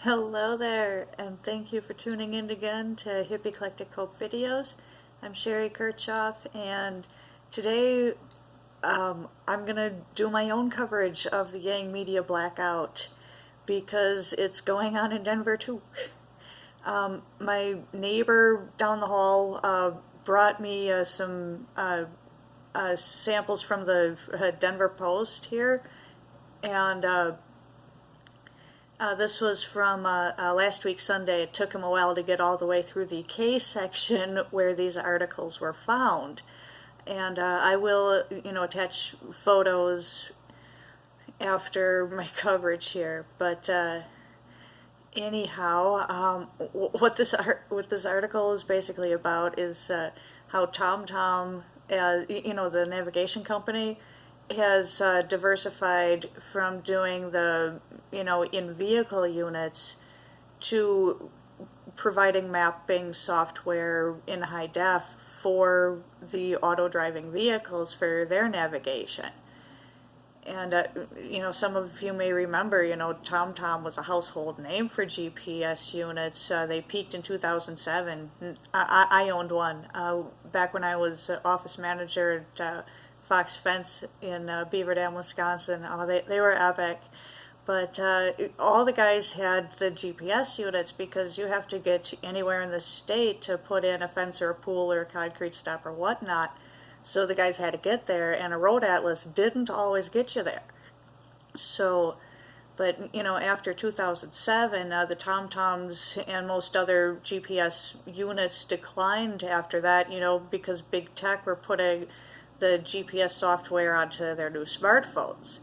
Hello there, and thank you for tuning in again to Hippie Eclectic Hope Videos. I'm Sherry Kirchhoff, and today I'm going to do my own coverage of the Yang Media Blackout because it's going on in Denver too. My neighbor down the hall brought me some samples from the Denver Post here, and this was from last week Sunday. It took him a while to get all the way through the K section where these articles were found. And I will, attach photos after my coverage here. But anyhow, what this article is basically about is how TomTom, the navigation company, has diversified from doing the, in-vehicle units to providing mapping software in high def for the auto-driving vehicles for their navigation. And, some of you may remember, TomTom was a household name for GPS units. They peaked in 2007. I owned one back when I was office manager at Fox Fence in Beaver Dam, Wisconsin. Oh, they were epic. But all the guys had the GPS units because you have to get anywhere in the state to put in a fence or a pool or a concrete stop or whatnot. So the guys had to get there, and a road atlas didn't always get you there. So, but after 2007, the TomToms and most other GPS units declined after that, because big tech were putting the GPS software onto their new smartphones.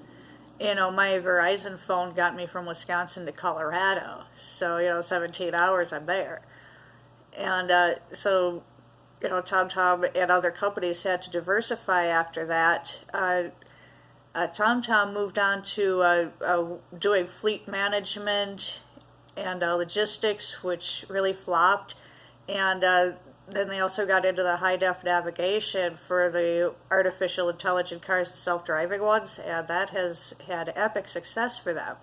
My Verizon phone got me from Wisconsin to Colorado, so 17 hours I'm there. And so TomTom and other companies had to diversify after that. TomTom moved on to doing fleet management and logistics, which really flopped. And then they also got into the high-def navigation for the artificial intelligent cars, the self-driving ones, and that has had epic success for them.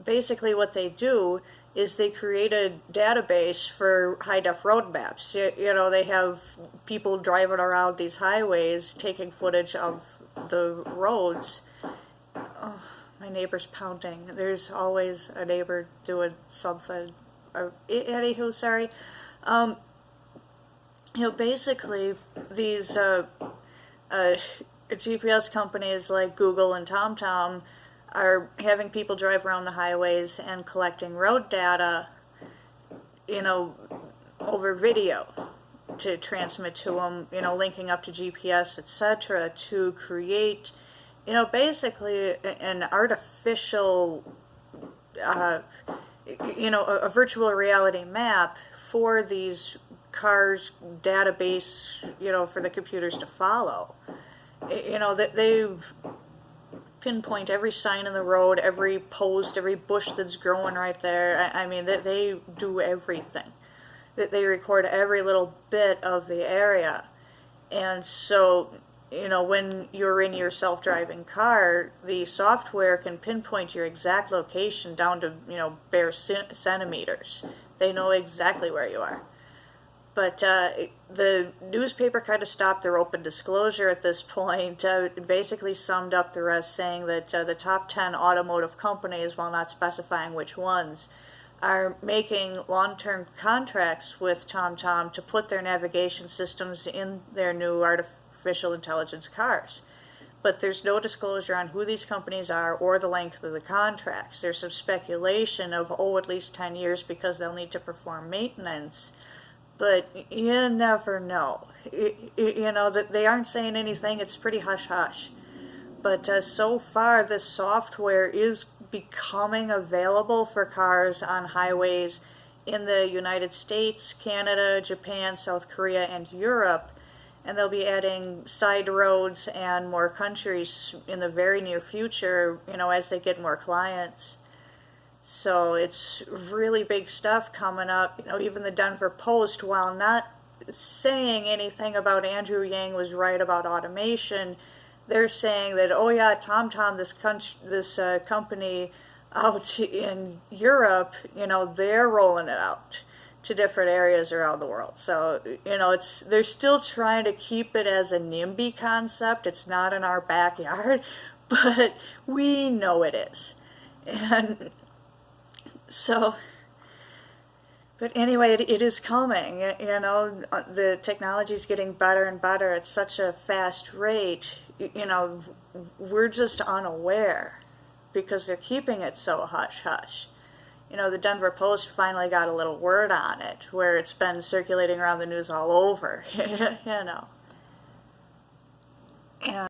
Basically what they do is they create a database for high-def road maps. They have people driving around these highways taking footage of the roads. Oh, my neighbor's pounding. There's always a neighbor doing something. Anywho, sorry. Basically, these GPS companies like Google and TomTom are having people drive around the highways and collecting road data, over video to transmit to them, linking up to GPS, etc., to create, basically an artificial, a virtual reality map for these cars database, for the computers to follow. They pinpoint every sign in the road, every post, every bush that's growing right there. I mean, they do everything. They record every little bit of the area. And so, when you're in your self-driving car, the software can pinpoint your exact location down to, bare centimeters. They know exactly where you are. But the newspaper kind of stopped their open disclosure at this point. Basically summed up the rest, saying that the top 10 automotive companies, while not specifying which ones, are making long-term contracts with TomTom to put their navigation systems in their new artificial intelligence cars. But there's no disclosure on who these companies are or the length of the contracts. There's some speculation of, at least 10 years because they'll need to perform maintenance. But you never know. That they aren't saying anything. It's pretty hush-hush. But so far, this software is becoming available for cars on highways in the United States, Canada, Japan, South Korea, and Europe. And they'll be adding side roads and more countries in the very near future, as they get more clients. So it's really big stuff coming up. Even the Denver Post, while not saying anything about Andrew Yang was right about automation, they're saying that, oh yeah, TomTom, this company out in Europe, they're rolling it out to different areas around the world. So, they're still trying to keep it as a NIMBY concept. It's not in our backyard, but we know it is. And so, but anyway, it is coming. The technology is getting better and better at such a fast rate. We're just unaware because they're keeping it so hush hush. The Denver Post finally got a little word on it, where it's been circulating around the news all over. And